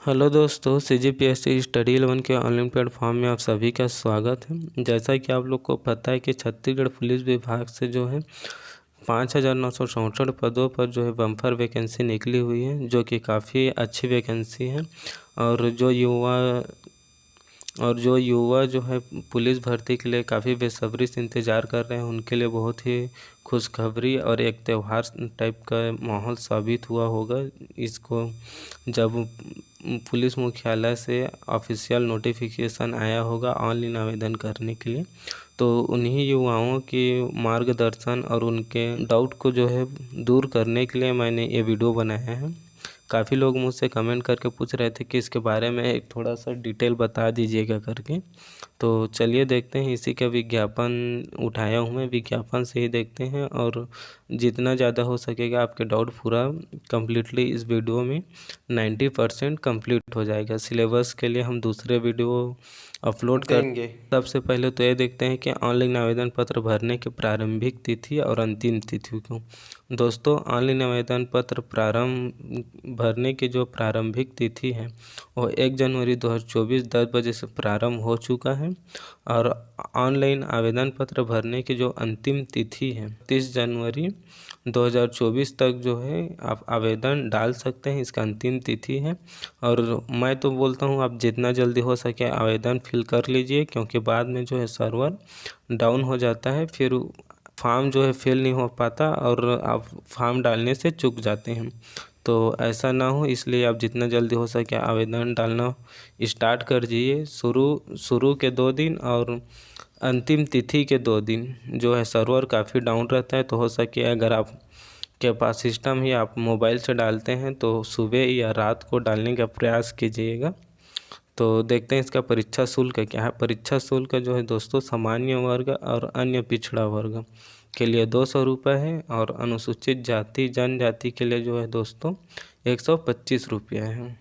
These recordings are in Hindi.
हेलो दोस्तों, CGPSC स्टडी 11 के ऑनलाइन प्लेटफॉर्म में आप सभी का स्वागत है। जैसा कि आप लोग को पता है कि छत्तीसगढ़ पुलिस विभाग से जो है 5,964 पदों पर जो है बम्पर वैकेंसी निकली हुई है, जो कि काफ़ी अच्छी वैकेंसी है। और जो युवा जो है पुलिस भर्ती के लिए काफ़ी बेसब्री से इंतज़ार कर रहे हैं, उनके लिए बहुत ही खुशखबरी और एक त्यौहार टाइप का माहौल साबित हुआ होगा इसको, जब पुलिस मुख्यालय से ऑफिशियल नोटिफिकेशन आया होगा ऑनलाइन आवेदन करने के लिए। तो उन्हीं युवाओं के मार्गदर्शन और उनके डाउट को जो है दूर करने के लिए मैंने ये वीडियो बनाया है। काफ़ी लोग मुझसे कमेंट करके पूछ रहे थे कि इसके बारे में एक थोड़ा सा डिटेल बता दीजिएगा करके। तो चलिए देखते हैं, इसी का विज्ञापन उठाया हूँ मैं, विज्ञापन से ही देखते हैं और जितना ज़्यादा हो सकेगा आपके डाउट पूरा कम्प्लीटली इस वीडियो में 90% कंप्लीट हो जाएगा। सिलेबस के लिए हम दूसरे वीडियो अपलोड करेंगे। सबसे पहले तो ये देखते हैं कि ऑनलाइन आवेदन पत्र भरने की प्रारंभिक तिथि और अंतिम तिथि को। दोस्तों, ऑनलाइन आवेदन पत्र भरने की जो प्रारंभिक तिथि है वो 1 जनवरी 2024 10 बजे से प्रारंभ हो चुका है। और ऑनलाइन आवेदन पत्र भरने की जो अंतिम तिथि है 30 जनवरी 2024 तक जो है आप आवेदन डाल सकते हैं, इसका अंतिम तिथि है। और मैं तो बोलता हूँ आप जितना जल्दी हो सके आवेदन फिल कर लीजिए, क्योंकि बाद में जो है सर्वर डाउन हो जाता है, फिर फॉर्म जो है फिल नहीं हो पाता और आप फॉर्म डालने से चूक जाते हैं। तो ऐसा ना हो, इसलिए आप जितना जल्दी हो सके आवेदन डालना स्टार्ट कर दीजिए। शुरू के 2 दिन और अंतिम तिथि के 2 दिन जो है सर्वर काफ़ी डाउन रहता है, तो हो सके अगर आप के पास सिस्टम ही आप मोबाइल से डालते हैं तो सुबह या रात को डालने का प्रयास कीजिएगा। तो देखते हैं इसका परीक्षा शुल्क क्या है। परीक्षा शुल्क जो है दोस्तों, सामान्य वर्ग और अन्य पिछड़ा वर्ग के लिए 200 रुपये है, और अनुसूचित जाति जनजाति के लिए जो है दोस्तों 125 रुपये है।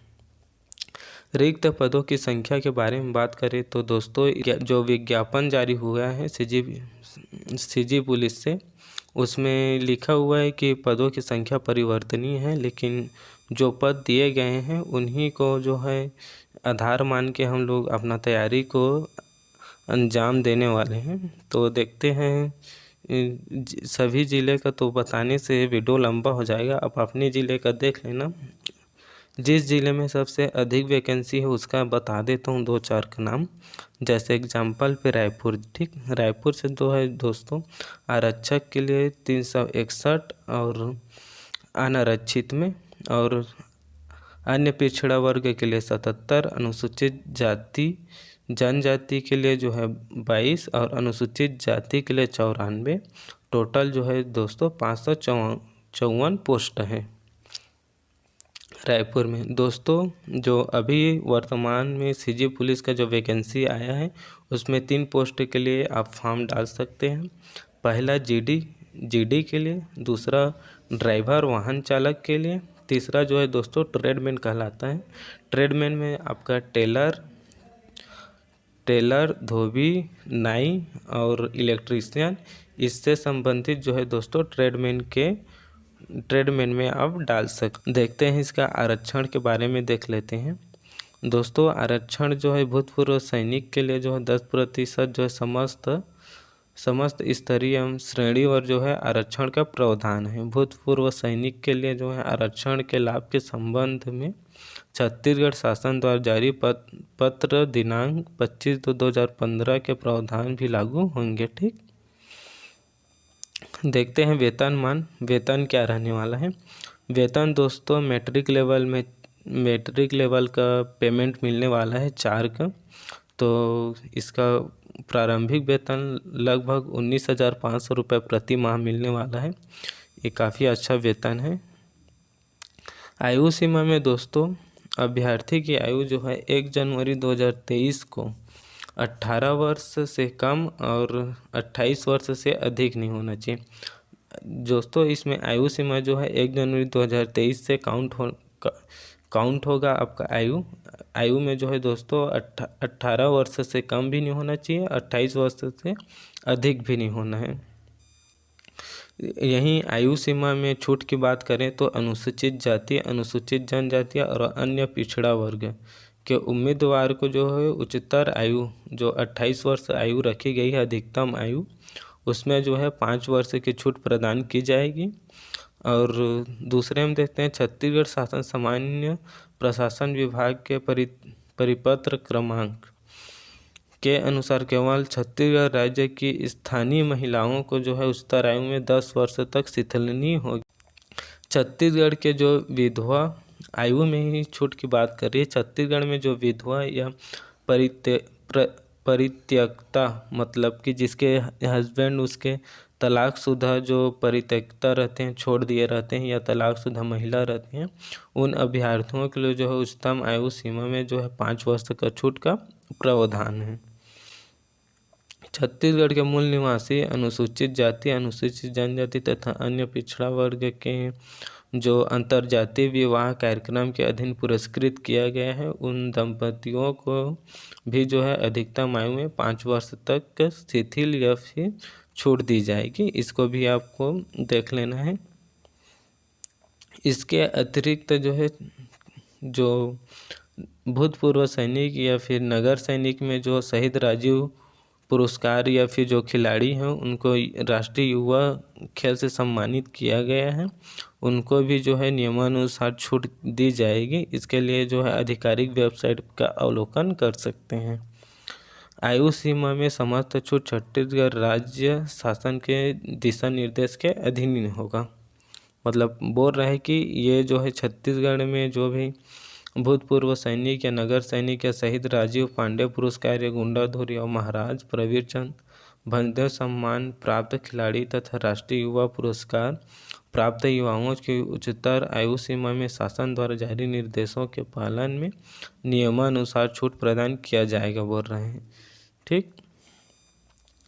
रिक्त पदों की संख्या के बारे में बात करें तो दोस्तों, जो विज्ञापन जारी हुआ है सीजी पुलिस से, उसमें लिखा हुआ है कि पदों की संख्या परिवर्तनीय है, लेकिन जो पद दिए गए हैं उन्हीं को जो है आधार मान के हम लोग अपना तैयारी को अंजाम देने वाले हैं। तो देखते हैं, सभी ज़िले का तो बताने से वीडियो लंबा हो जाएगा, आप अपने ज़िले का देख लेना। जिस ज़िले में सबसे अधिक वैकेंसी है उसका बता देता हूँ 2-4 का नाम। जैसे एग्जाम्पल पे रायपुर, ठीक, रायपुर से तो है दोस्तों आरक्षक के लिए 361 और अनारक्षित में, और अन्य पिछड़ा वर्ग के लिए 77, अनुसूचित जाति जनजाति के लिए जो है 22 और अनुसूचित जाति के लिए 94। टोटल जो है दोस्तों 554 पोस्ट हैं रायपुर में। दोस्तों, जो अभी वर्तमान में सीजी पुलिस का जो वैकेंसी आया है उसमें 3 पोस्ट के लिए आप फॉर्म डाल सकते हैं। पहला जीडी के लिए, दूसरा ड्राइवर वाहन चालक के लिए, तीसरा जो है दोस्तों ट्रेडमैन कहलाता है। ट्रेडमैन में आपका टेलर, धोबी, नाई और इलेक्ट्रीशियन, इससे संबंधित जो है दोस्तों ट्रेडमैन में आप डाल सकते। देखते हैं इसका आरक्षण के बारे में देख लेते हैं। दोस्तों, आरक्षण जो है भूतपूर्व सैनिक के लिए जो है 10% जो है समस्त स्तरीय एवं श्रेणीवार जो है आरक्षण का प्रावधान है। भूतपूर्व सैनिक के लिए जो है आरक्षण के लाभ के संबंध में छत्तीसगढ़ शासन द्वारा जारी पत्र दिनांक 25/2/2015 के प्रावधान भी लागू होंगे। ठीक, देखते हैं वेतन क्या रहने वाला है। वेतन दोस्तों मैट्रिक लेवल का पेमेंट मिलने वाला है 4 का। तो इसका प्रारंभिक वेतन लगभग 19,500 रुपये प्रति माह मिलने वाला है। ये काफ़ी अच्छा वेतन है। आयु सीमा में दोस्तों, अभ्यर्थी की आयु जो है 1 जनवरी 2023 को 18 वर्ष से कम और 28 वर्ष से अधिक नहीं होना चाहिए। दोस्तों, इसमें आयु सीमा जो है 1 जनवरी 2023 से काउंट होगा आपका आयु में जो है दोस्तों 18 वर्ष से कम भी नहीं होना चाहिए, 28 वर्ष से अधिक भी नहीं होना है। यहीं आयु सीमा में छूट की बात करें तो अनुसूचित जाति, अनुसूचित जनजाति और अन्य पिछड़ा वर्ग के उम्मीदवार को जो है उच्चतर आयु जो 28 वर्ष आयु रखी गई है अधिकतम आयु, उसमें जो है 5 वर्ष की छूट प्रदान की जाएगी। और दूसरे हम देखते हैं छत्तीसगढ़ शासन सामान्य प्रशासन विभाग के परिपत्र क्रमांक के अनुसार केवल छत्तीसगढ़ राज्य की स्थानीय महिलाओं को जो है उच्चतर आयु में 10 वर्ष तक शिथिलनी होगी। छत्तीसगढ़ के जो विधवा आयु में ही छूट की बात कर रही है, छत्तीसगढ़ में जो विधवा या परित्यक्ता मतलब कि जिसके हस्बैंड उसके तलाकशुदा जो परित्यक्ता रहते हैं, छोड़ दिए रहते हैं या तलाकशुदा महिला रहती हैं, उन अभ्यर्थियों के लिए जो है उच्चतम आयु सीमा में जो है 5 वर्ष का छूट का प्रावधान है। छत्तीसगढ़ के मूल निवासी अनुसूचित जाति, अनुसूचित जनजाति तथा अन्य पिछड़ा वर्ग के जो अंतर्जातीय विवाह कार्यक्रम के अधीन पुरस्कृत किया गया है, उन दंपतियों को भी जो है अधिकतम आयु में 5 वर्ष तक शिथिल या फिर छूट दी जाएगी। इसको भी आपको देख लेना है। इसके अतिरिक्त जो है जो भूतपूर्व सैनिक या फिर नगर सैनिक में जो शहीद राजीव पुरस्कार या फिर जो खिलाड़ी हैं उनको राष्ट्रीय युवा खेल से सम्मानित किया गया है, उनको भी जो है नियमानुसार छूट दी जाएगी। इसके लिए जो है आधिकारिक वेबसाइट का अवलोकन कर सकते हैं। आयु सीमा में समस्त छूट छत्तीसगढ़ राज्य शासन के दिशा निर्देश के अधीन होगा। मतलब बोल रहे हैं कि ये जो है छत्तीसगढ़ में जो भी भूतपूर्व सैनिक या नगर सैनिक या शहीद राजीव पांडे पुरस्कार या गुंडाधुरी और महाराज प्रवीर चंद भंजदेव सम्मान प्राप्त खिलाड़ी तथा राष्ट्रीय युवा पुरस्कार प्राप्त युवाओं की उच्चतर आयु सीमा में शासन द्वारा जारी निर्देशों के पालन में नियमानुसार छूट प्रदान किया जाएगा बोल रहे हैं। ठीक,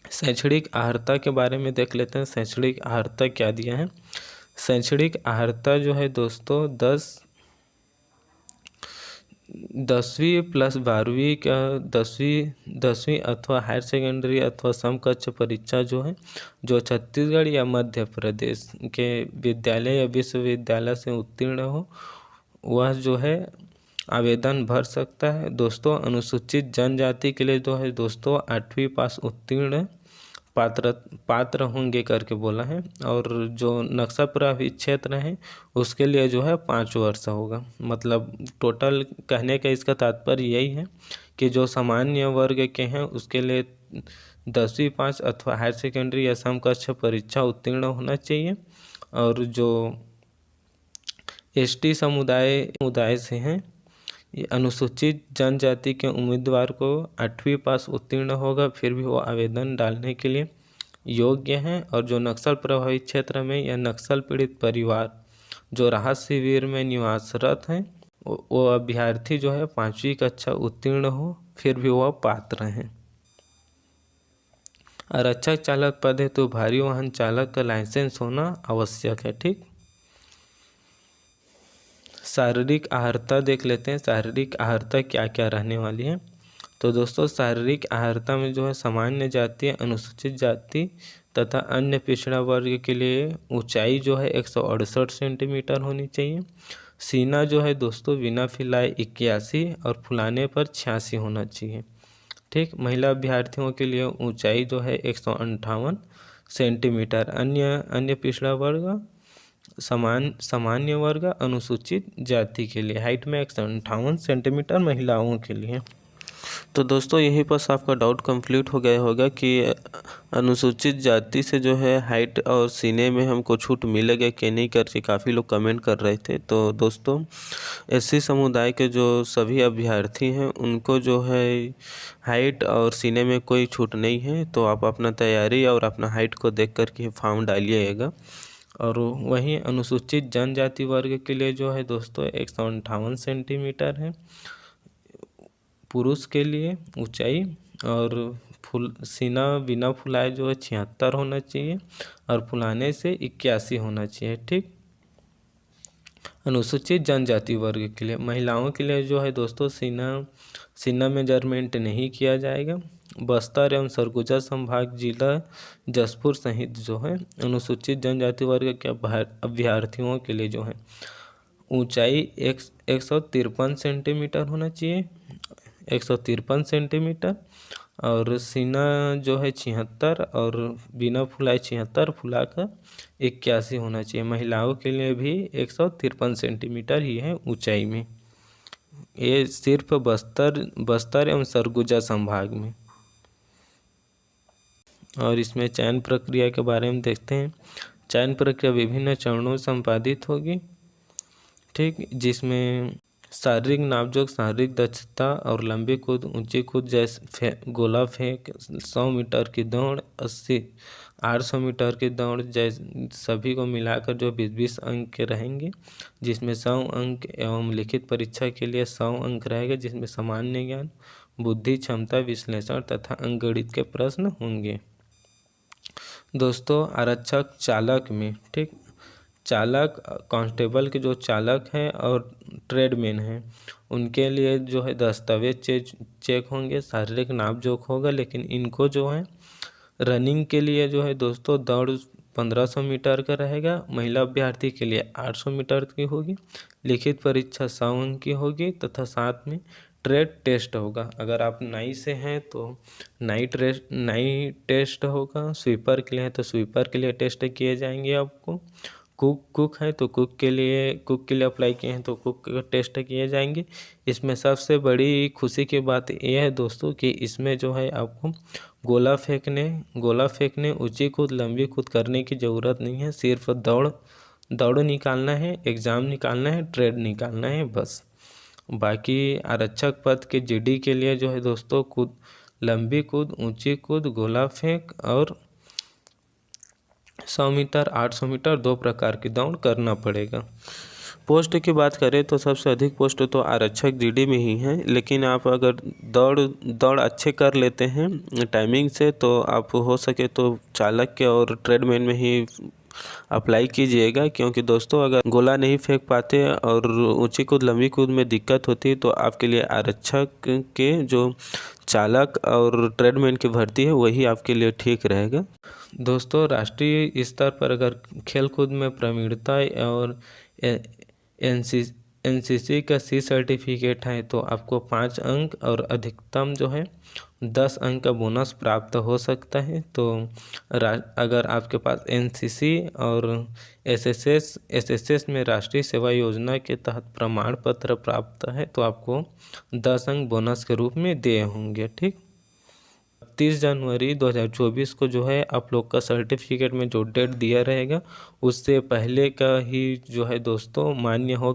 शैक्षणिक अर्हता के बारे में देख लेते हैं। शैक्षणिक अर्हता क्या दिया है? शैक्षणिक अर्हता जो है दोस्तों 10वीं प्लस 12वीं का 10वीं अथवा हायर सेकेंडरी अथवा समकक्ष परीक्षा जो है जो छत्तीसगढ़ या मध्य प्रदेश के विद्यालय या विश्वविद्यालय से उत्तीर्ण हो वह जो है आवेदन भर सकता है। दोस्तों अनुसूचित जनजाति के लिए जो है दोस्तों 8वीं पास उत्तीर्ण पात्र होंगे करके बोला है। और जो नक्शा प्रभावित क्षेत्र है उसके लिए जो है 5 वर्ष होगा। मतलब टोटल कहने का इसका तात्पर्य यही है कि जो सामान्य वर्ग के हैं उसके लिए 10वीं पास अथवा हायर सेकेंडरी या समकक्ष परीक्षा उत्तीर्ण होना चाहिए। और जो एसटी समुदाय से हैं ये अनुसूचित जनजाति के उम्मीदवार को 8वीं पास उत्तीर्ण होगा, फिर भी वो आवेदन डालने के लिए योग्य हैं। और जो नक्सल प्रभावित क्षेत्र में या नक्सल पीड़ित परिवार जो राहत शिविर में निवासरत हैं वो अभ्यर्थी जो है 5वीं कक्षा उत्तीर्ण हो, फिर भी वह पात्र हैं। आरक्षक चालक पद है तो भारी वाहन चालक का लाइसेंस होना आवश्यक है। ठीक, शारीरिक अर्हता देख लेते हैं। शारीरिक अर्हता क्या क्या रहने वाली है? तो दोस्तों शारीरिक अर्हता में जो है सामान्य जाति, अनुसूचित जाति तथा अन्य पिछड़ा वर्ग के लिए ऊंचाई जो है 168 सेंटीमीटर होनी चाहिए। सीना जो है दोस्तों बिना फुलाए 81 और फुलाने पर 86 होना चाहिए। ठीक, महिला अभ्यर्थियों के लिए ऊंचाई जो है 158 सेंटीमीटर। अन्य पिछड़ा वर्ग सामान्य वर्ग अनुसूचित जाति के लिए हाइट में 158 सेंटीमीटर महिलाओं के लिए। तो दोस्तों यहीं पर आपका डाउट कंप्लीट हो गया होगा कि अनुसूचित जाति से जो है हाइट और सीने में हमको छूट मिलेगा कि नहीं करके काफ़ी लोग कमेंट कर रहे थे। तो दोस्तों एससी समुदाय के जो सभी अभ्यर्थी हैं उनको जो है हाइट और सीने में कोई छूट नहीं है। तो आप अपना तैयारी और अपना हाइट को देख कर के फॉर्म डालिएगा। और वहीं अनुसूचित जनजाति वर्ग के लिए जो है दोस्तों 158 सेंटीमीटर है पुरुष के लिए ऊंचाई। और सीना बिना फुलाए जो है 76 होना चाहिए और फुलाने से 81 होना चाहिए। ठीक, अनुसूचित जनजाति वर्ग के लिए महिलाओं के लिए जो है दोस्तों सीना मेजरमेंट नहीं किया जाएगा। बस्तर एवं सरगुजा संभाग जिला जसपुर सहित जो है अनुसूचित जनजाति वर्ग के अभ्यर्थियों के लिए जो है ऊंचाई 153 सेंटीमीटर होना चाहिए, 153 सेंटीमीटर, और सीना जो है 76 और बिना फुलाए 76, फुलाकर 81 होना चाहिए। महिलाओं के लिए भी 153 सेंटीमीटर ही है ऊंचाई में। ये सिर्फ बस्तर एवं सरगुजा संभाग में। और इसमें चयन प्रक्रिया के बारे में देखते हैं। चयन प्रक्रिया विभिन्न चरणों में संपादित होगी, ठीक, जिसमें शारीरिक नापजोक, शारीरिक दक्षता और लंबी कूद, ऊंची कूद जैसे गोला फेंक, 100 मीटर की दौड़, 800 मीटर की दौड़ जैसे सभी को मिलाकर जो 20-20 अंक के रहेंगे, जिसमें 100 अंक एवं लिखित परीक्षा के लिए 100 अंक रहेगा, जिसमें सामान्य ज्ञान, बुद्धि, क्षमता, विश्लेषण तथा अंकगणित के प्रश्न होंगे। दोस्तों आरक्षक चालक में, ठीक, चालक कांस्टेबल के जो चालक हैं और ट्रेडमैन हैं उनके लिए जो है दस्तावेज चेक होंगे, शारीरिक नापजोक होगा, लेकिन इनको जो है रनिंग के लिए जो है दोस्तों दौड़ 1500 मीटर का रहेगा। महिला अभ्यर्थी के लिए 800 मीटर की होगी। लिखित परीक्षा 100 अंक की होगी तथा साथ में ट्रेड टेस्ट होगा। अगर आप नाई से हैं तो नाई टेस्ट होगा। स्वीपर के लिए है तो स्वीपर के लिए टेस्ट किए जाएंगे आपको। कुक है तो कुक के लिए अप्लाई किए हैं तो कुक का टेस्ट किए जाएंगे। इसमें सबसे बड़ी खुशी की बात यह है दोस्तों कि इसमें जो है आपको गोला फेंकने, ऊंची कूद, लंबी कूद करने की ज़रूरत नहीं है। सिर्फ दौड़ निकालना है, एग्ज़ाम निकालना है, ट्रेड निकालना है, बस। बाकी आरक्षक पद के जीडी के लिए जो है दोस्तों लंबी कूद, ऊंची कूद, गोला फेंक और 100 मीटर, 800 मीटर 2 प्रकार की दौड़ करना पड़ेगा। पोस्ट की बात करें तो सबसे अधिक पोस्ट तो आरक्षक जीडी में ही है, लेकिन आप अगर दौड़ अच्छे कर लेते हैं टाइमिंग से तो आप हो सके तो चालक के और ट्रेडमैन में ही अप्लाई कीजिएगा, क्योंकि दोस्तों अगर गोला नहीं फेंक पाते और ऊंची कूद, लंबी कूद में दिक्कत होती है तो आपके लिए आरक्षक के जो चालक और ट्रेडमैन की भर्ती है वही आपके लिए ठीक रहेगा। दोस्तों राष्ट्रीय स्तर पर अगर खेल कूद में प्रवीणता और एनसीसी का सी सर्टिफिकेट है तो आपको 5 अंक और अधिकतम जो है 10 अंक का बोनस प्राप्त हो सकता है। तो अगर आपके पास एनसीसी और एसएसएस में राष्ट्रीय सेवा योजना के तहत प्रमाण पत्र प्राप्त है तो आपको 10 अंक बोनस के रूप में दिए होंगे, ठीक। 30 जनवरी 2024 को जो है आप लोग का सर्टिफिकेट में जो डेट दिया रहेगा उससे पहले का ही जो है दोस्तों मान्य होगा।